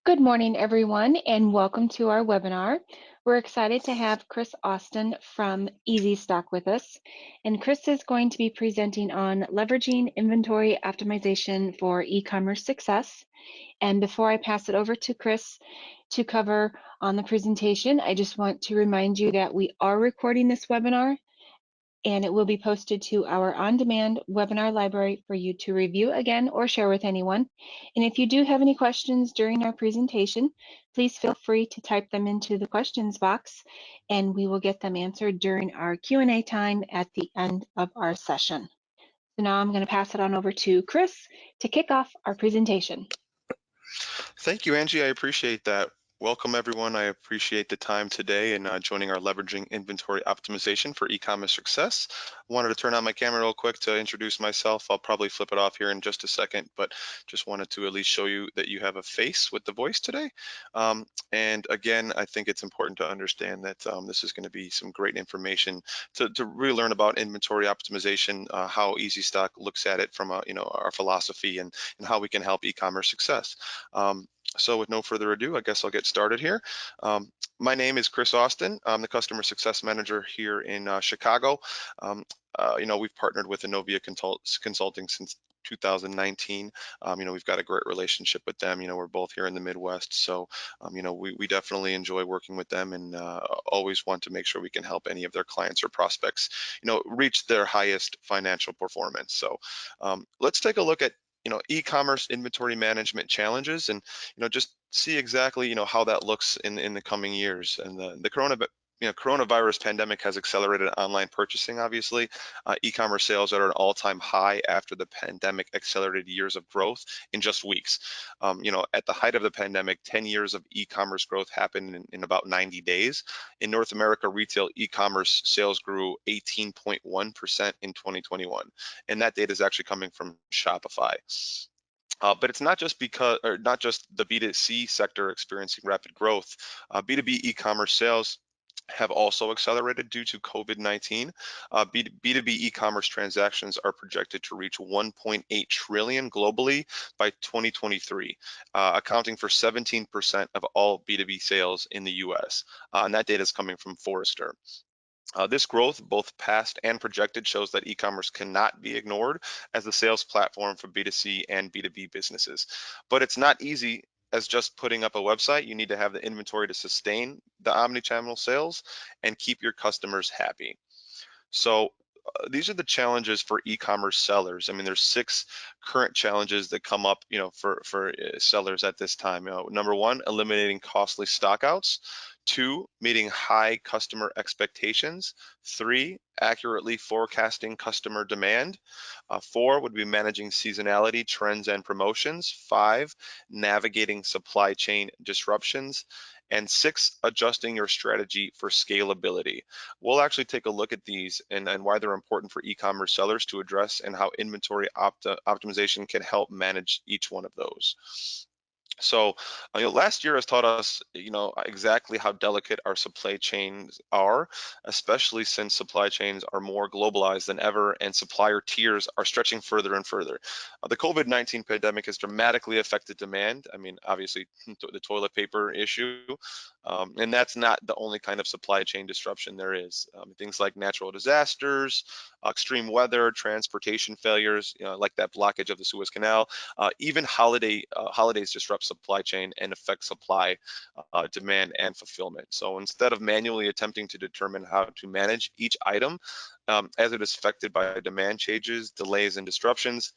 Good morning, everyone, and welcome to our webinar. We're excited to have Chris Austin from Eazystock with us. And Chris is going to be presenting on leveraging inventory optimization for e-commerce success. And before I pass it over to Chris to cover on the presentation, I just want to remind you that we are recording this webinar and it will be posted to our on-demand webinar library for you to review again or share with anyone. And if you do have any questions during our presentation, please feel free to type them into the questions box and we will get them answered during our Q&A time at the end of our session. So now I'm going to pass it on over to Chris to kick off our presentation. Thank you, Angie. I appreciate that. Welcome, everyone. I appreciate the time today and joining our leveraging inventory optimization for e-commerce success. I wanted to turn on my camera real quick to introduce myself. I'll probably flip it off here in just a second, but just wanted to at least show you that you have a face with the voice today. And again, I think it's important to understand that this is going to be some great information to really learn about inventory optimization, how Eazystock looks at it from our philosophy and how we can help e-commerce success. So with no further ado, I guess I'll get started here. My name is Chris Austin. I'm the Customer Success Manager here in Chicago. We've partnered with Innovia Consulting since 2019. We've got a great relationship with them. We're both here in the Midwest. So, we definitely enjoy working with them and always want to make sure we can help any of their clients or prospects, reach their highest financial performance. So let's take a look at e-commerce inventory management challenges and just see exactly how that looks in the coming years. And the coronavirus pandemic has accelerated online purchasing. Obviously, e-commerce sales are at an all-time high after the pandemic accelerated years of growth in just weeks. At the height of the pandemic, 10 years of e-commerce growth happened in about 90 days. In North America, retail e-commerce sales grew 18.1% in 2021, and that data is actually coming from Shopify. But it's not just the B2C sector experiencing rapid growth. B2B e-commerce sales have also accelerated due to COVID-19. B2B e-commerce transactions are projected to reach 1.8 trillion globally by 2023, accounting for 17% of all B2B sales in the US. And that data is coming from Forrester. This growth, both past and projected, shows that e-commerce cannot be ignored as the sales platform for B2C and B2B businesses. But it's not easy as just putting up a website. You need to have the inventory to sustain the omni-channel sales and keep your customers happy. So these are the challenges for e-commerce sellers. I mean, there's 6 current challenges that come up, for sellers at this time. Number 1, eliminating costly stockouts. 2, meeting high customer expectations. 3, accurately forecasting customer demand. 4 would be managing seasonality, trends, and promotions. 5, navigating supply chain disruptions. And 6, adjusting your strategy for scalability. We'll actually take a look at these and why they're important for e-commerce sellers to address and how inventory optimization can help manage each one of those. So last year has taught us exactly how delicate our supply chains are, especially since supply chains are more globalized than ever and supplier tiers are stretching further and further. The COVID-19 pandemic has dramatically affected demand. I mean, obviously the toilet paper issue, and that's not the only kind of supply chain disruption there is. Things like natural disasters, extreme weather, transportation failures, like that blockage of the Suez Canal, even holidays disrupt supply chain and affect supply, demand, and fulfillment. So instead of manually attempting to determine how to manage each item as it is affected by demand changes, delays, and disruptions,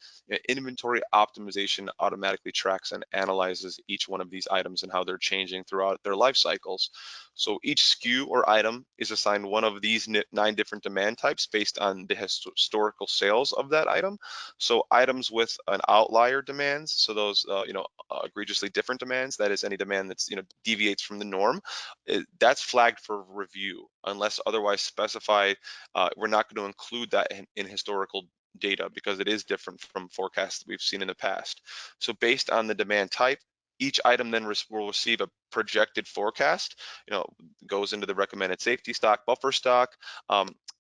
inventory optimization automatically tracks and analyzes each one of these items and how they're changing throughout their life cycles. So each SKU or item is assigned one of these 9 different demand types based on the historical sales of that item. So items with an outlier demands, so those egregiously different demands, that is any demand that's deviates from the norm, that's flagged for review unless otherwise specified. We're not going to include that in historical data because it is different from forecasts that we've seen in the past. So based on the demand type, each item then will receive a projected forecast, goes into the recommended safety stock, buffer stock,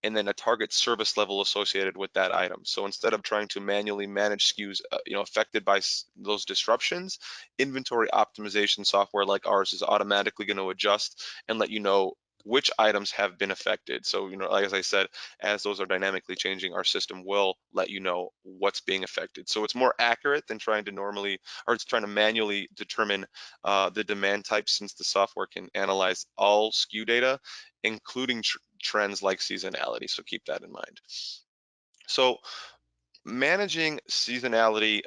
and then a target service level associated with that item. So instead of trying to manually manage SKUs, affected by those disruptions, inventory optimization software like ours is automatically going to adjust and let you know which items have been affected. So, like as I said, as those are dynamically changing, our system will let you know what's being affected. So it's more accurate than trying to it's trying to manually determine the demand type, since the software can analyze all SKU data, including trends like seasonality. So keep that in mind. So managing seasonality,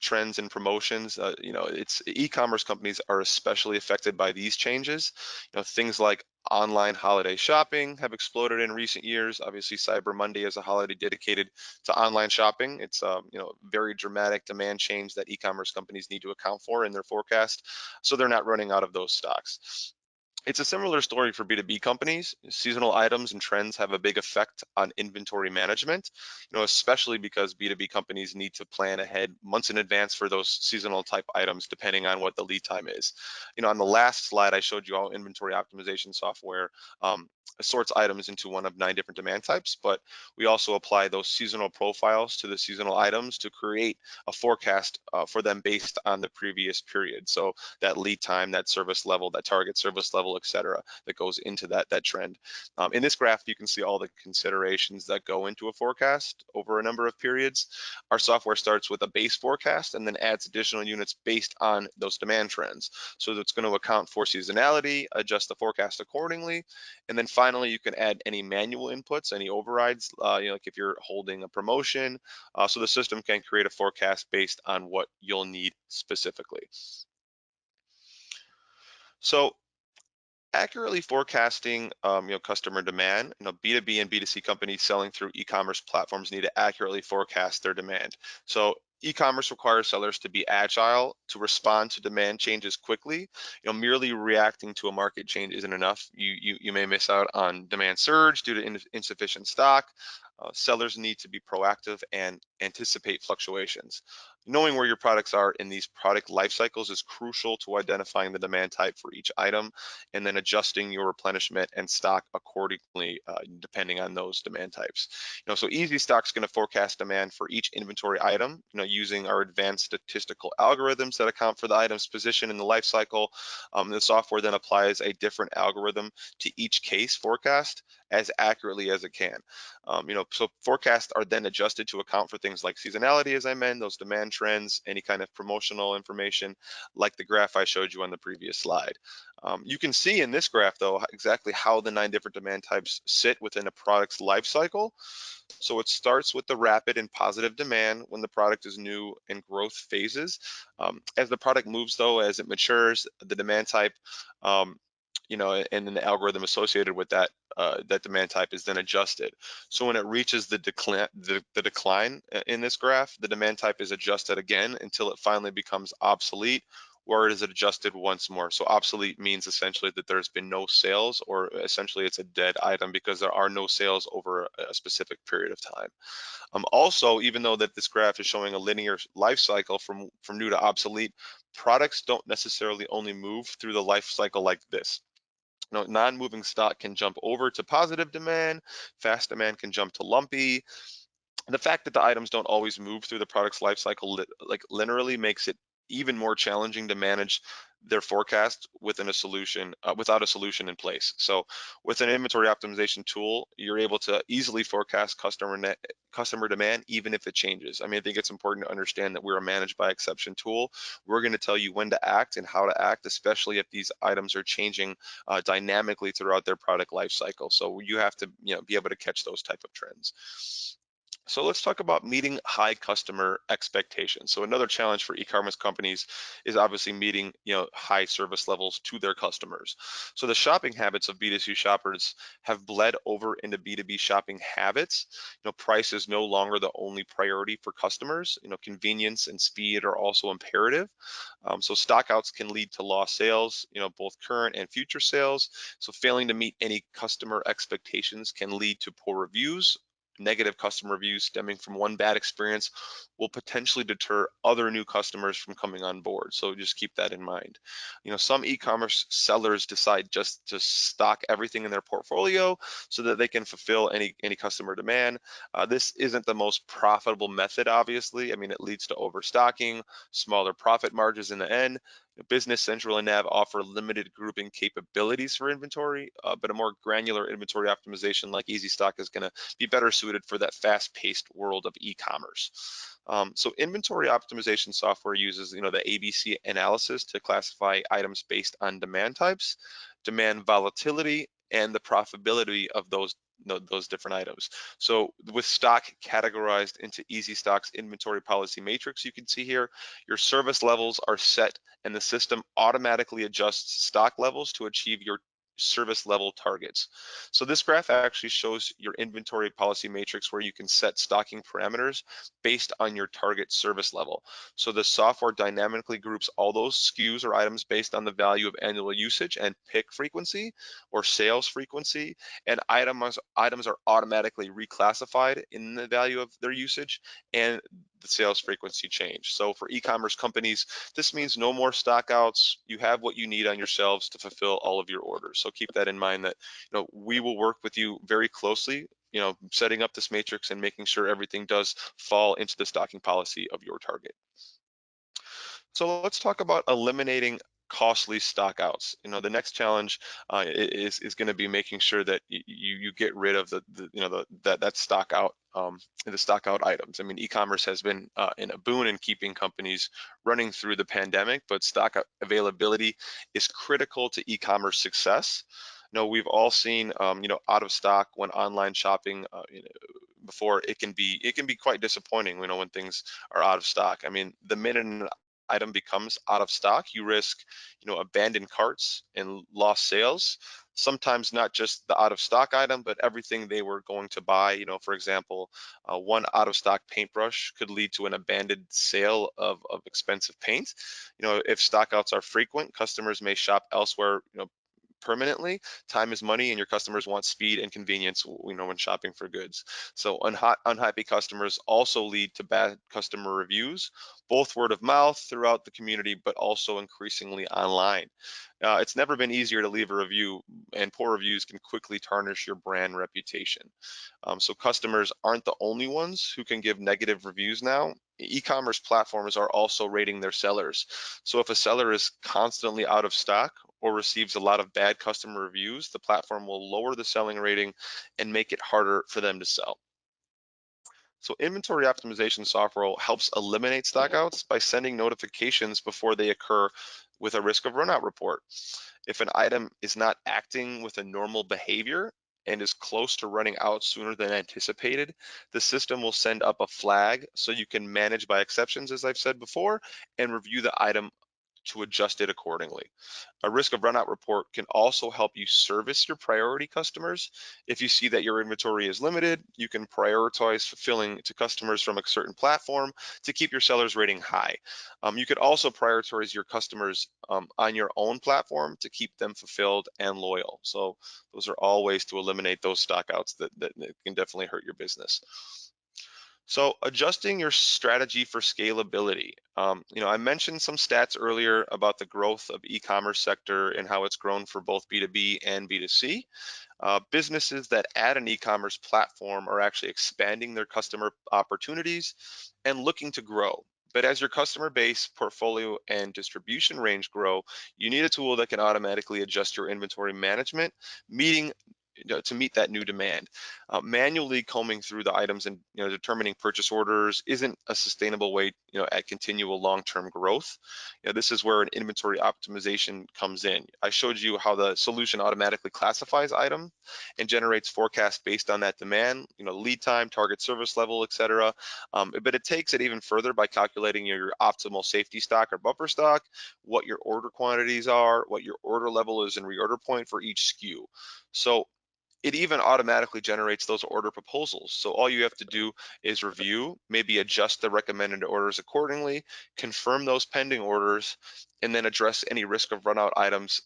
trends and promotions, it's e-commerce companies are especially affected by these changes. Things like online holiday shopping have exploded in recent years. Obviously, Cyber Monday is a holiday dedicated to online shopping. It's very dramatic demand change that e-commerce companies need to account for in their forecast, so they're not running out of those stocks. It's a similar story for B2B companies. Seasonal items and trends have a big effect on inventory management, especially because B2B companies need to plan ahead months in advance for those seasonal type items, depending on what the lead time is. On the last slide, I showed you how inventory optimization software sorts items into one of 9 different demand types, but we also apply those seasonal profiles to the seasonal items to create a forecast for them based on the previous period. So that lead time, that service level, that target service level, et cetera, that goes into that trend. In this graph, you can see all the considerations that go into a forecast over a number of periods. Our software starts with a base forecast and then adds additional units based on those demand trends. So it's going to account for seasonality, adjust the forecast accordingly, and then finally, you can add any manual inputs, any overrides, like if you're holding a promotion, so the system can create a forecast based on what you'll need specifically. So accurately forecasting, customer demand. B2B and B2C companies selling through e-commerce platforms need to accurately forecast their demand. So e-commerce requires sellers to be agile, to respond to demand changes quickly. Merely reacting to a market change isn't enough. You may miss out on demand surge due to insufficient stock. Sellers need to be proactive and anticipate fluctuations. Knowing where your products are in these product life cycles is crucial to identifying the demand type for each item, and then adjusting your replenishment and stock accordingly, depending on those demand types. So Eazystock is going to forecast demand for each inventory item, using our advanced statistical algorithms that account for the item's position in the life cycle. The software then applies a different algorithm to each case forecast as accurately as it can. So forecasts are then adjusted to account for things like seasonality, as I mentioned, those demand trends, any kind of promotional information, like the graph I showed you on the previous slide. You can see in this graph, though, exactly how the 9 different demand types sit within a product's life cycle. So it starts with the rapid and positive demand when the product is new and growth phases. As the product moves, though, as it matures, the demand type, and then the algorithm associated with that that demand type is then adjusted. So when it reaches the decline in this graph, the demand type is adjusted again until it finally becomes obsolete, or is it adjusted once more. So obsolete means essentially that there's been no sales, or essentially it's a dead item because there are no sales over a specific period of time. Also, even though that this graph is showing a linear life cycle from new to obsolete, products don't necessarily only move through the life cycle like this. Non-moving stock can jump over to positive demand, fast demand can jump to lumpy. The fact that the items don't always move through the product's life cycle linearly makes it even more challenging to manage their forecast within a solution without a solution in place. So with an inventory optimization tool, you're able to easily forecast customer demand even if it changes. I think it's important to understand that we're a managed by exception tool. We're going to tell you when to act and how to act, especially if these items are changing dynamically throughout their product life cycle. So you have to be able to catch those type of trends. So let's talk about meeting high customer expectations. So another challenge for e-commerce companies is obviously meeting high service levels to their customers. So the shopping habits of B2C shoppers have bled over into B2B shopping habits. Price is no longer the only priority for customers. Convenience and speed are also imperative. So stockouts can lead to lost sales, both current and future sales. So failing to meet any customer expectations can lead to poor reviews, negative customer reviews stemming from one bad experience will potentially deter other new customers from coming on board. So just keep that in mind. Some e-commerce sellers decide just to stock everything in their portfolio so that they can fulfill any customer demand. This isn't the most profitable method, obviously. I mean, it leads to overstocking, smaller profit margins in the end. Business Central and Nav offer limited grouping capabilities for inventory, but a more granular inventory optimization like Eazystock is going to be better suited for that fast-paced world of e-commerce. So inventory optimization software uses, the ABC analysis to classify items based on demand types, demand volatility, and the profitability of those different items. So with stock categorized into Eazystock's inventory policy matrix, you can see here, your service levels are set and the system automatically adjusts stock levels to achieve your service level targets. So this graph actually shows your inventory policy matrix where you can set stocking parameters based on your target service level. So the software dynamically groups all those SKUs or items based on the value of annual usage and pick frequency or sales frequency, and items are automatically reclassified in the value of their usage and the sales frequency change. So for e-commerce companies, this means no more stockouts. You have what you need on your shelves to fulfill all of your orders. So keep that in mind that we will work with you very closely, setting up this matrix and making sure everything does fall into the stocking policy of your target. So let's talk about eliminating costly stockouts. The next challenge is going to be making sure that you get rid of that stock out the stock out items. I mean, e-commerce has been in a boon in keeping companies running through the pandemic, but stock availability is critical to e-commerce success. We've all seen out of stock when online shopping before. It can be quite disappointing when things are out of stock. I mean, the minute an item becomes out of stock, you risk abandoned carts and lost sales. Sometimes not just the out of stock item, but everything they were going to buy. For example, one out of stock paintbrush could lead to an abandoned sale of expensive paint. If stockouts are frequent, customers may shop elsewhere permanently. Time is money, and your customers want speed and convenience when shopping for goods. So unhappy customers also lead to bad customer reviews, both word of mouth throughout the community, but also increasingly online. It's never been easier to leave a review, and poor reviews can quickly tarnish your brand reputation. So customers aren't the only ones who can give negative reviews now. E-commerce platforms are also rating their sellers. So if a seller is constantly out of stock or receives a lot of bad customer reviews, the platform will lower the selling rating and make it harder for them to sell. So inventory optimization software helps eliminate stockouts by sending notifications before they occur with a risk of runout report. If an item is not acting with a normal behavior and is close to running out sooner than anticipated, the system will send up a flag so you can manage by exceptions, as I've said before, and review the item to adjust it accordingly. A risk of runout report can also help you service your priority customers. If you see that your inventory is limited, you can prioritize fulfilling to customers from a certain platform to keep your sellers rating high. You could also prioritize your customers on your own platform to keep them fulfilled and loyal. So those are all ways to eliminate those stockouts that can definitely hurt your business. So adjusting your strategy for scalability. I mentioned some stats earlier about the growth of e-commerce sector and how it's grown for both B2B and B2C. Businesses that add an e-commerce platform are actually expanding their customer opportunities and looking to grow. But as your customer base, portfolio, and distribution range grow, you need a tool that can automatically adjust your inventory management, to meet that new demand. Manually combing through the items and determining purchase orders isn't a sustainable way at continual long-term growth. This is where an inventory optimization comes in. I showed you how the solution automatically classifies items and generates forecasts based on that demand, lead time, target service level, etc. But it takes it even further by calculating your optimal safety stock or buffer stock, what your order quantities are, what your order level is and reorder point for each SKU. So it even automatically generates those order proposals. So all you have to do is review, maybe adjust the recommended orders accordingly, confirm those pending orders, and then address any risk of runout items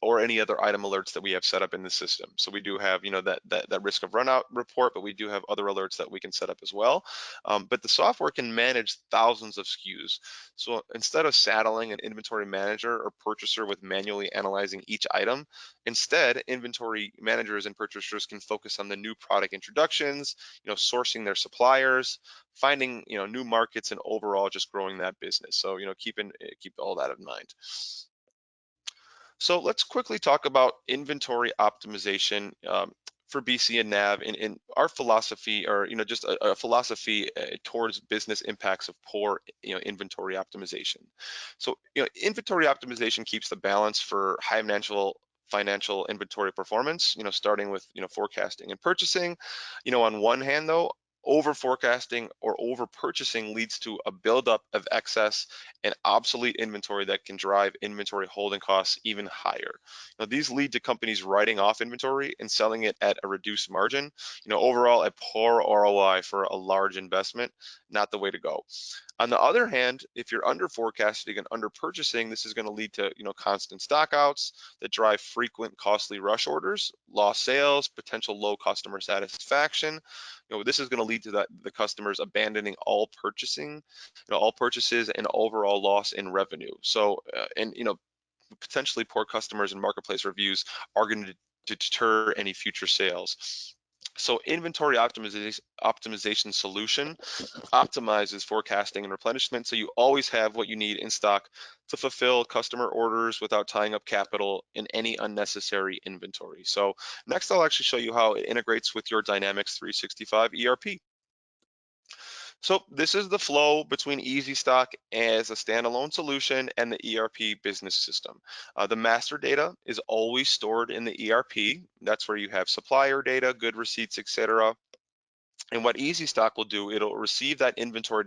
or any other item alerts that we have set up in the system. So we do have, that risk of runout report, but we do have other alerts that we can set up as well. But the software can manage thousands of SKUs. So instead of saddling an inventory manager or purchaser with manually analyzing each item, instead, inventory managers and purchasers can focus on the new product introductions, sourcing their suppliers, finding, new markets, and overall just growing that business. So, keep all that in mind. So let's quickly talk about inventory optimization for BC and NAV in our philosophy, or just a philosophy towards business impacts of poor inventory optimization. So inventory optimization keeps the balance for high financial inventory performance. Starting with forecasting and purchasing. On one hand, though, over forecasting or over purchasing leads to a buildup of excess and obsolete inventory that can drive inventory holding costs even higher. Now, these lead to companies writing off inventory and selling it at a reduced margin. Overall, a poor ROI for a large investment, not the way to go. On the other hand, if you're under forecasting and under purchasing, this is going to lead to constant stockouts that drive frequent costly rush orders, lost sales, potential low customer satisfaction. This is going to lead to the customers abandoning all all purchases, and overall loss in revenue. So and potentially poor customers and marketplace reviews are going to deter any future sales. So inventory optimization solution optimizes forecasting and replenishment, so you always have what you need in stock to fulfill customer orders without tying up capital in any unnecessary inventory. So next, I'll actually show you how it integrates with your Dynamics 365 ERP. So this is the flow between Eazystock as a standalone solution and the ERP business system. The master data is always stored in the ERP. That's where you have supplier data, good receipts, etc. And what Eazystock will do, it'll receive that inventory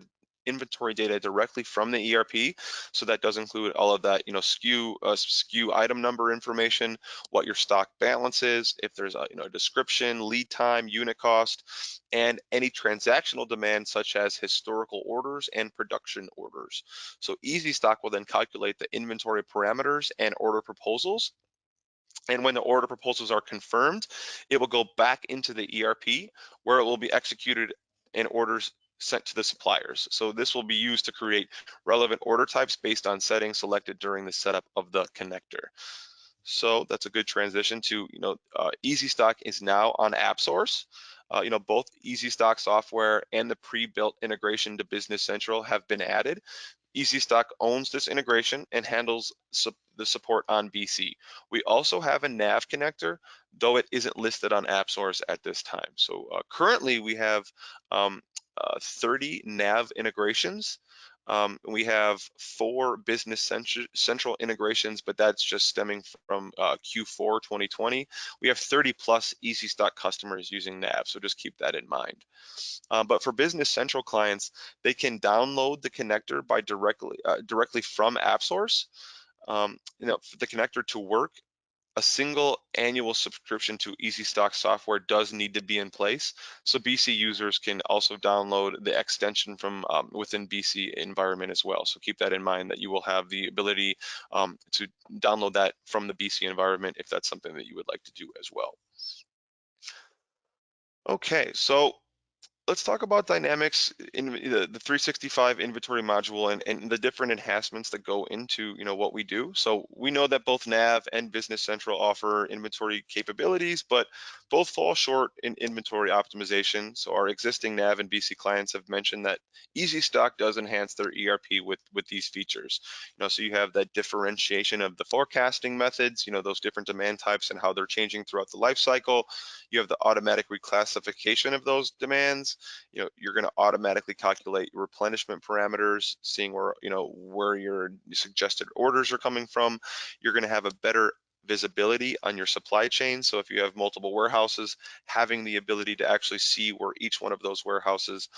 data directly from the ERP. So that does include all of that, SKU item number information, what your stock balance is, if there's a description, lead time, unit cost, and any transactional demand such as historical orders and production orders. So Eazystock will then calculate the inventory parameters and order proposals. And when the order proposals are confirmed, it will go back into the ERP where it will be executed and orders sent to the suppliers. So this will be used to create relevant order types based on settings selected during the setup of the connector. So that's a good transition to, Eazystock is now on AppSource. Both Eazystock software and the pre-built integration to Business Central have been added. Eazystock owns this integration and handles the support on BC. We also have a nav connector, though it isn't listed on AppSource at this time. So currently we have 30 nav integrations. We have 4 Business Central integrations, but that's just stemming from Q4 2020. We have 30 plus Eazystock customers using nav, so just keep that in mind. But for Business Central clients, they can download the connector by directly from AppSource. For the connector to work, a single annual subscription to Eazystock software does need to be in place. So BC users can also download the extension from within BC environment as well. So keep that in mind, that you will have the ability to download that from the BC environment if that's something that you would like to do as well. Okay, so let's talk about Dynamics in the 365 inventory module and the different enhancements that go into what we do. So we know that both Nav and Business Central offer inventory capabilities, but both fall short in inventory optimization. So our existing Nav and BC clients have mentioned that Eazystock does enhance their ERP with these features. So you have that differentiation of the forecasting methods, those different demand types and how they're changing throughout the life cycle. You have the automatic reclassification of those demands. You're going to automatically calculate your replenishment parameters, seeing where your suggested orders are coming from. You're going to have a better visibility on your supply chain. So if you have multiple warehouses, having the ability to actually see where each one of those warehouses,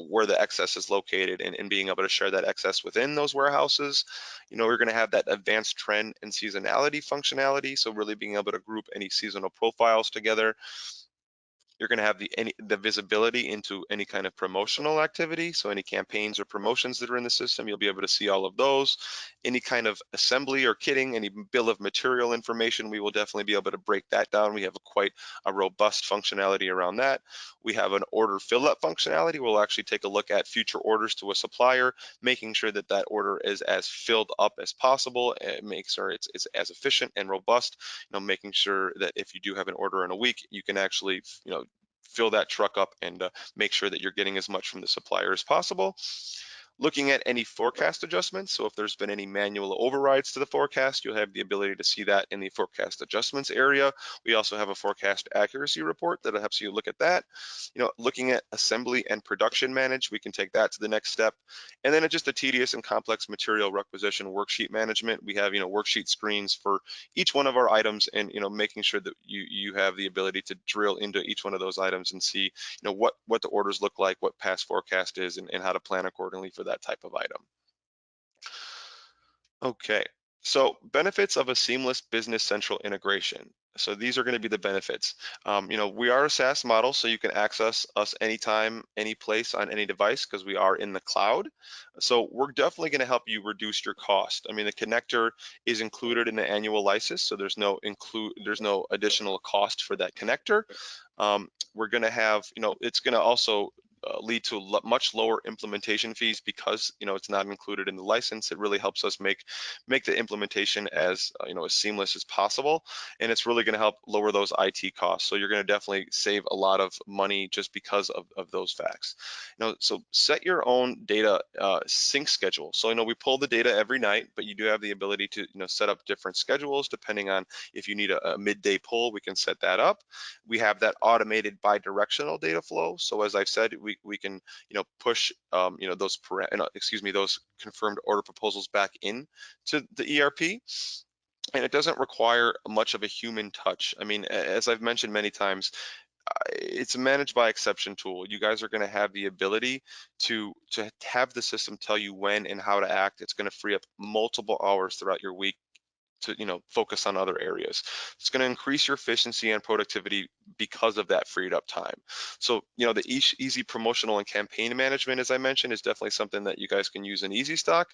where the excess is located, and being able to share that excess within those warehouses. We're going to have that advanced trend and seasonality functionality. So really being able to group any seasonal profiles together. You're going to have the visibility into any kind of promotional activity. So any campaigns or promotions that are in the system, you'll be able to see all of those. Any kind of assembly or kitting, any bill of material information, we will definitely be able to break that down. We have quite a robust functionality around that. We have an order fill-up functionality. We'll actually take a look at future orders to a supplier, making sure that that order is as filled up as possible, and make sure it's as efficient and robust. Making sure that if you do have an order in a week, you can actually, fill that truck up and make sure that you're getting as much from the supplier as possible. Looking at any forecast adjustments, so if there's been any manual overrides to the forecast, you'll have the ability to see that in the forecast adjustments area. We also have a forecast accuracy report that helps you look at that. Looking at assembly and production manage, we can take that to the next step. And then just a tedious and complex material requisition worksheet management. We have, worksheet screens for each one of our items, and, making sure that you have the ability to drill into each one of those items and see, what the orders look like, what past forecast is, and how to plan accordingly for that type of item. Okay, so benefits of a seamless Business Central integration. So these are going to be the benefits. We are a SaaS model, so you can access us anytime, any place, on any device, because we are in the cloud. So we're definitely going to help you reduce your cost. I mean, the connector is included in the annual license, so there's no additional cost for that connector. We're going to have, it's going to also lead to much lower implementation fees because it's not included in the license. It really helps us make the implementation as as seamless as possible, and it's really going to help lower those IT costs. So you're going to definitely save a lot of money just because of those facts. So set your own data sync schedule. So we pull the data every night, but you do have the ability to set up different schedules depending on if you need a midday pull. We can set that up. We have that automated bi-directional data flow. So as I've said, we can push those confirmed order proposals back in to the ERP, and it doesn't require much of a human touch. I mean, as I've mentioned many times, it's a managed by exception tool. You guys are going to have the ability to have the system tell you when and how to act. It's going to free up multiple hours throughout your week to focus on other areas. It's going to increase your efficiency and productivity because of that freed up time. So the easy promotional and campaign management, as I mentioned, is definitely something that you guys can use in Eazystock.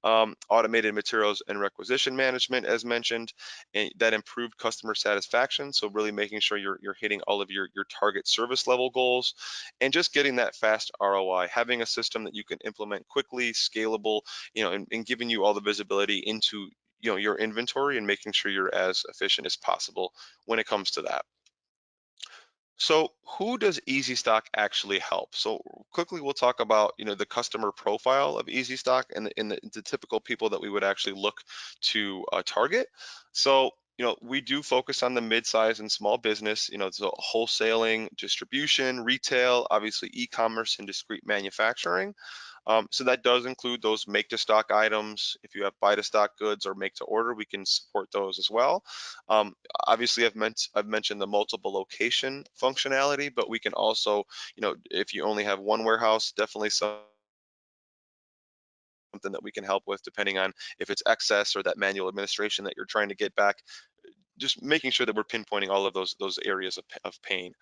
Automated materials and requisition management, as mentioned, and that improved customer satisfaction. So really making sure you're hitting all of your target service level goals, and just getting that fast ROI. Having a system that you can implement quickly, scalable, and giving you all the visibility into your inventory, and making sure you're as efficient as possible when it comes to that. So who does Eazystock actually help? So quickly, we'll talk about the customer profile of Eazystock and the typical people that we would actually look to target. So we do focus on the mid-size and small business, so wholesaling, distribution, retail, obviously e-commerce, and discrete manufacturing. So that does include those make-to-stock items. If you have buy-to-stock goods or make-to-order, we can support those as well. Obviously, I've mentioned the multiple location functionality, but we can also, if you only have one warehouse, definitely something that we can help with, depending on if it's excess or that manual administration that you're trying to get back. Just making sure that we're pinpointing all of those areas of pain.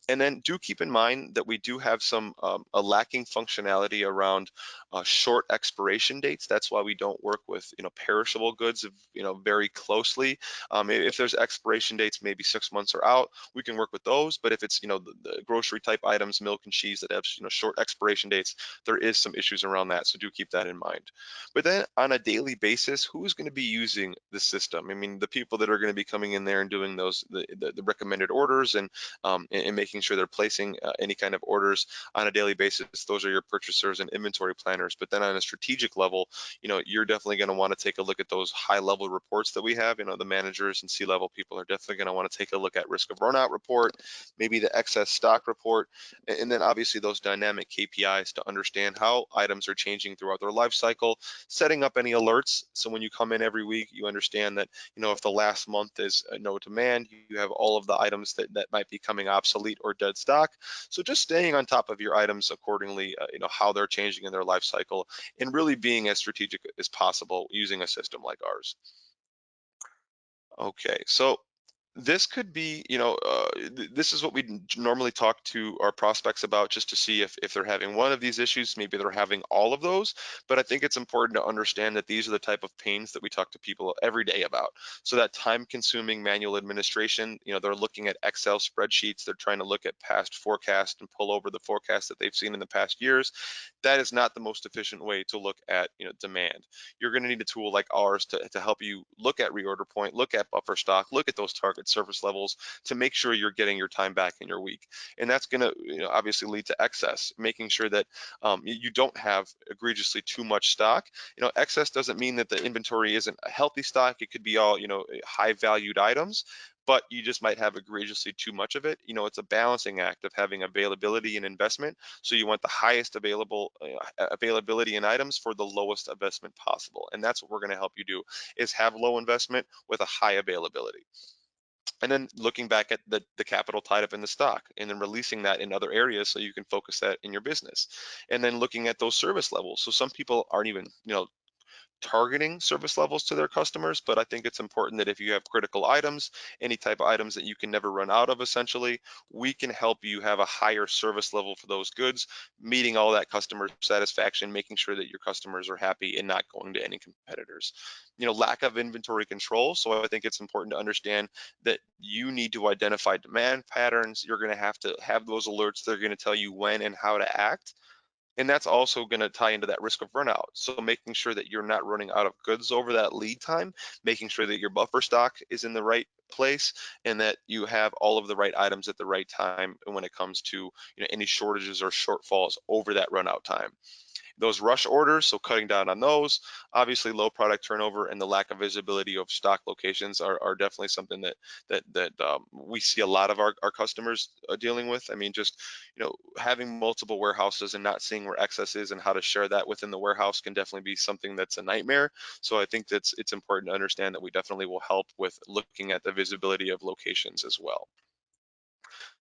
And then do keep in mind that we do have some a lacking functionality around short expiration dates. That's why we don't work with perishable goods very closely. If there's expiration dates, maybe 6 months or out, we can work with those. But if it's the grocery type items, milk and cheese that have short expiration dates, there is some issues around that. So do keep that in mind. But then on a daily basis, who's going to be using the system? I mean, the people that are going to be coming in there and doing the recommended orders, and making sure they're placing any kind of orders on a daily basis. Those are your purchasers and inventory planners. But then on a strategic level, you're definitely going to want to take a look at those high level reports that we have. The managers and C-level people are definitely going to want to take a look at risk of runout report, maybe the excess stock report, and then obviously those dynamic KPIs to understand how items are changing throughout their life cycle, setting up any alerts. So when you come in every week, you understand that if the last month is no demand, you have all of the items that might be coming obsolete or dead stock. So just staying on top of your items accordingly, how they're changing in their life cycle, and really being as strategic as possible using a system like ours. Okay, so This could be, this is what we normally talk to our prospects about, just to see if they're having one of these issues, maybe they're having all of those. But I think it's important to understand that these are the type of pains that we talk to people every day about. So that time consuming manual administration, they're looking at Excel spreadsheets, they're trying to look at past forecast and pull over the forecast that they've seen in the past years. That is not the most efficient way to look at, demand. You're going to need a tool like ours to help you look at reorder point, look at buffer stock, look at those target service levels to make sure you're getting your time back in your week. And that's going to, obviously lead to excess, making sure that you don't have egregiously too much stock. Excess doesn't mean that the inventory isn't a healthy stock. It could be all, high valued items, but you just might have egregiously too much of it. It's a balancing act of having availability and investment. So you want the highest availability in items for the lowest investment possible. And that's what we're going to help you do, is have low investment with a high availability. And then looking back at the capital tied up in the stock and then releasing that in other areas so you can focus that in your business. And then looking at those service levels. So some people aren't even, targeting service levels to their customers, but I think it's important that if you have critical items, any type of items that you can never run out of, essentially, we can help you have a higher service level for those goods, meeting all that customer satisfaction, making sure that your customers are happy and not going to any competitors. Lack of inventory control. So I think it's important to understand that you need to identify demand patterns. You're going to have those alerts. They're going to tell you when and how to act. And that's also going to tie into that risk of burnout. So making sure that you're not running out of goods over that lead time, making sure that your buffer stock is in the right place, and that you have all of the right items at the right time when it comes to, any shortages or shortfalls over that run out time. Those rush orders, so cutting down on those. Obviously, low product turnover and the lack of visibility of stock locations are definitely something that we see a lot of our customers dealing with. I mean, just, having multiple warehouses and not seeing where excess is and how to share that within the warehouse can definitely be something that's a nightmare. So I think it's important to understand that we definitely will help with looking at the visibility of locations as well.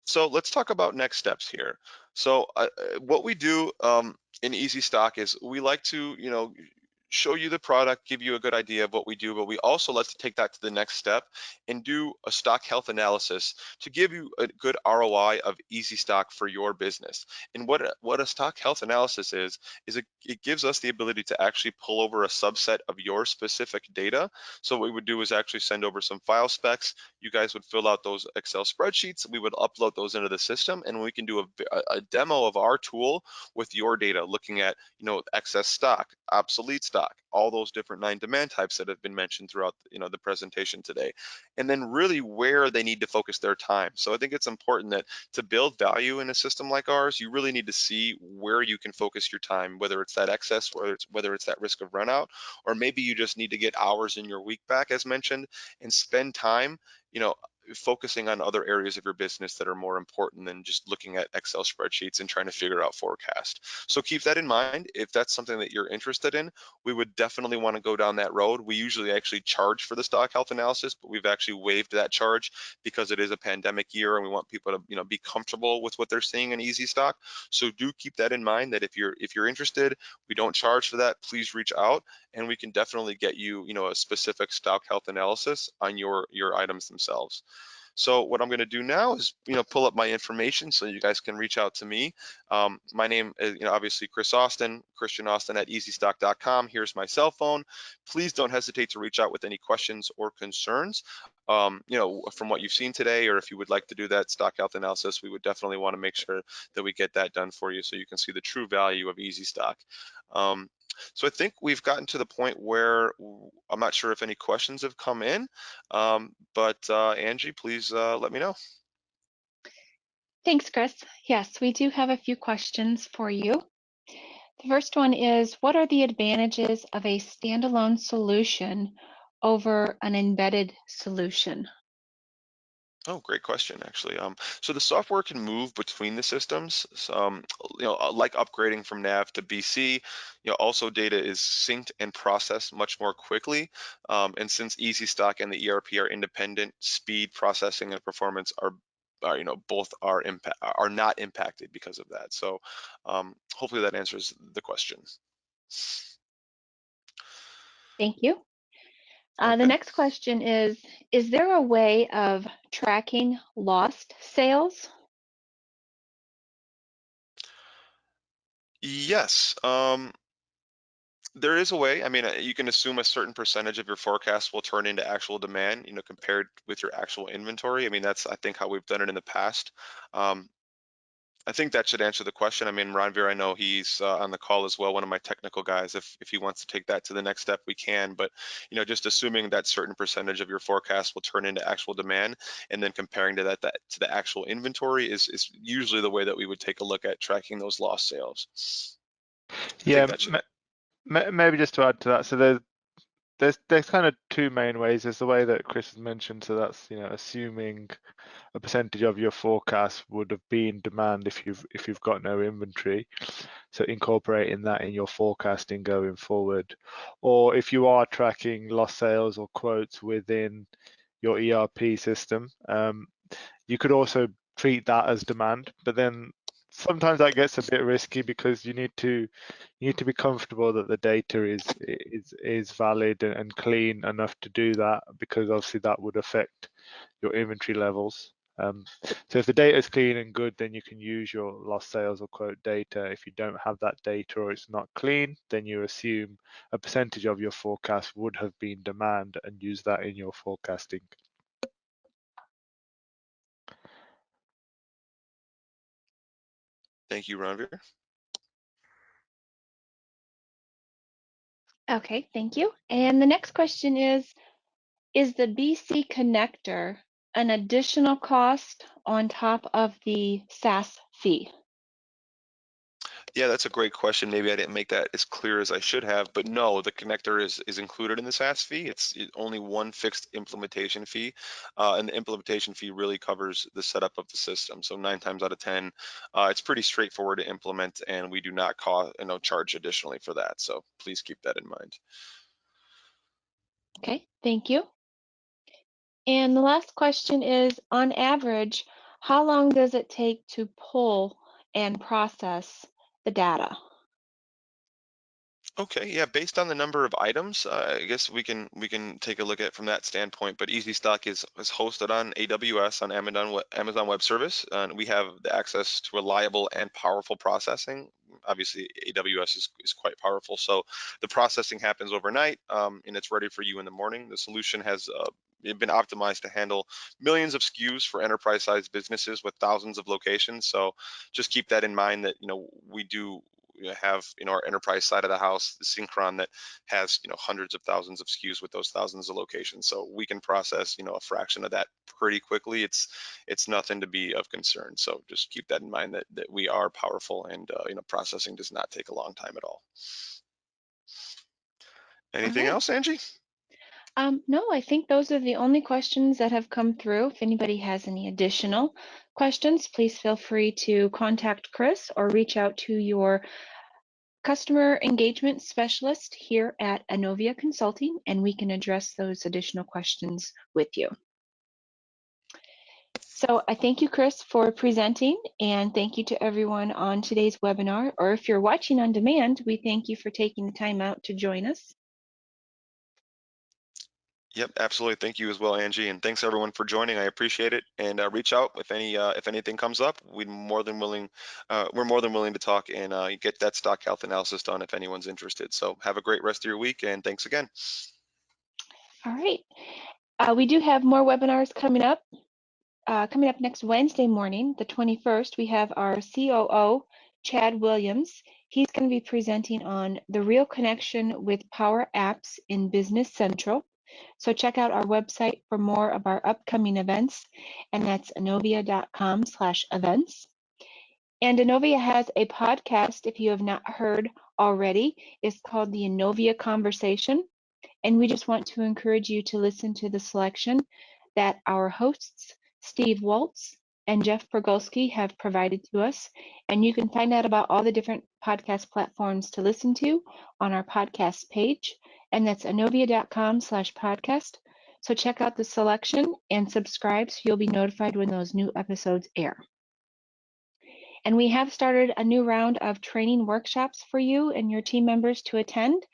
So let's talk about next steps here. So what we do in Eazystock is we like to, show you the product, give you a good idea of what we do, but we also like to take that to the next step and do a stock health analysis to give you a good ROI of Eazystock for your business. And what a stock health analysis is it gives us the ability to actually pull over a subset of your specific data. So what we would do is actually send over some file specs. You guys would fill out those Excel spreadsheets. We would upload those into the system, and we can do a demo of our tool with your data, looking at, excess stock, obsolete stock, all those different 9 demand types that have been mentioned throughout, the presentation today, and then really where they need to focus their time. So I think it's important that to build value in a system like ours, you really need to see where you can focus your time, whether it's that excess, whether it's that risk of run out, or maybe you just need to get hours in your week back, as mentioned, and spend time, you know, focusing on other areas of your business that are more important than just looking at Excel spreadsheets and trying to figure out forecast. So keep that in mind. If that's something that you're interested in, we would definitely want to go down that road. We usually actually charge for the stock health analysis, but we've actually waived that charge because it is a pandemic year and we want people to, be comfortable with what they're seeing in Eazystock. So do keep that in mind, that if you're interested, we don't charge for that. Please reach out and we can definitely get you, a specific stock health analysis on your items themselves. So what I'm going to do now is, pull up my information so you guys can reach out to me. My name is, obviously Chris Austin, Christian Austin at eazystock.com. Here's my cell phone. Please don't hesitate to reach out with any questions or concerns. From what you've seen today, or if you would like to do that stock health analysis, we would definitely want to make sure that we get that done for you so you can see the true value of Eazystock. So I think we've gotten to the point where I'm not sure if any questions have come in, but Angie, please let me know. Thanks, Chris. Yes, we do have a few questions for you. The first one is, what are the advantages of a standalone solution over an embedded solution? Oh, great question, actually. So the software can move between the systems. So, like upgrading from Nav to BC. Also data is synced and processed much more quickly. And since Eazystock and the ERP are independent, speed, processing, and performance both are not impacted because of that. So hopefully that answers the question. Thank you. The Okay. next question is there a way of tracking lost sales? Yes. There is a way. I mean, you can assume a certain percentage of your forecast will turn into actual demand, compared with your actual inventory. I mean, that's, I think, how we've done it in the past. Um, I think that should answer the question. I mean, Ranveer, I know he's on the call as well, one of my technical guys. If he wants to take that to the next step, we can. But just assuming that certain percentage of your forecast will turn into actual demand, and then comparing that to the actual inventory is usually the way that we would take a look at tracking those lost sales. I think Yeah, that should. maybe just to add to that, so there's kind of two main ways. There's the way that Chris has mentioned, so that's assuming a percentage of your forecast would have been demand if you've got no inventory, so incorporating that in your forecasting going forward. Or if you are tracking lost sales or quotes within your ERP system, you could also treat that as demand, but then sometimes that gets a bit risky because you need to be comfortable that the data is valid and clean enough to do that, because obviously that would affect your inventory levels. So if the data is clean and good, then you can use your lost sales or quote data. If you don't have that data or it's not clean, then you assume a percentage of your forecast would have been demand and use that in your forecasting. Thank you, Ranveer. Okay, thank you. And the next question is the BC connector an additional cost on top of the SaaS fee? Yeah, that's a great question. Maybe I didn't make that as clear as I should have, but no, the connector is included in the SaaS fee. It's only one fixed implementation fee, and the implementation fee really covers the setup of the system. So 9 times out of 10, it's pretty straightforward to implement, and we do not charge additionally for that. So please keep that in mind. Okay, thank you. And the last question is, on average, how long does it take to pull and process the data? Okay, yeah, based on the number of items, I guess we can take a look at it from that standpoint. But Eazystock is hosted on AWS, on Amazon Web Service, and we have the access to reliable and powerful processing. Obviously, AWS is quite powerful, so the processing happens overnight, and it's ready for you in the morning. The solution has been optimized to handle millions of SKUs for enterprise-sized businesses with thousands of locations. So just keep that in mind, that we do have our enterprise side of the house, the Synchron, that has hundreds of thousands of SKUs with those thousands of locations. So we can process a fraction of that pretty quickly. It's nothing to be of concern. So just keep that in mind, that we are powerful, and processing does not take a long time at all. All Anything right. else, Angie? No, I think those are the only questions that have come through. If anybody has any additional questions, please feel free to contact Chris or reach out to your customer engagement specialist here at Anovia Consulting, and we can address those additional questions with you. So I thank you, Chris, for presenting, and thank you to everyone on today's webinar, or if you're watching on demand, we thank you for taking the time out to join us. Yep, absolutely. Thank you as well, Angie, and thanks everyone for joining. I appreciate it. And reach out if anything comes up. We're more than willing to talk and get that stock health analysis done if anyone's interested. So have a great rest of your week, and thanks again. All right. We do have more webinars coming up. Coming up next Wednesday morning, the 21st, we have our COO, Chad Williams. He's going to be presenting on the real connection with Power Apps in Business Central. So check out our website for more of our upcoming events, and that's anovia.com/events. And Anovia has a podcast, if you have not heard already. It's called the Anovia Conversation. And we just want to encourage you to listen to the selection that our hosts, Steve Waltz and Jeff Progolski, have provided to us. And you can find out about all the different podcast platforms to listen to on our podcast page. And that's anovia.com/podcast. So check out the selection and subscribe so you'll be notified when those new episodes air. And we have started a new round of training workshops for you and your team members to attend.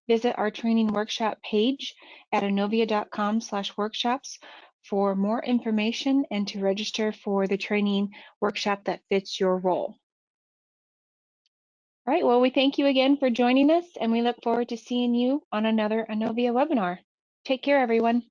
visit our training workshop page at inovia.com/workshops for more information and to register for the training workshop that fits your role. All right, well, we thank you again for joining us, and we look forward to seeing you on another Inovia webinar. Take care, everyone.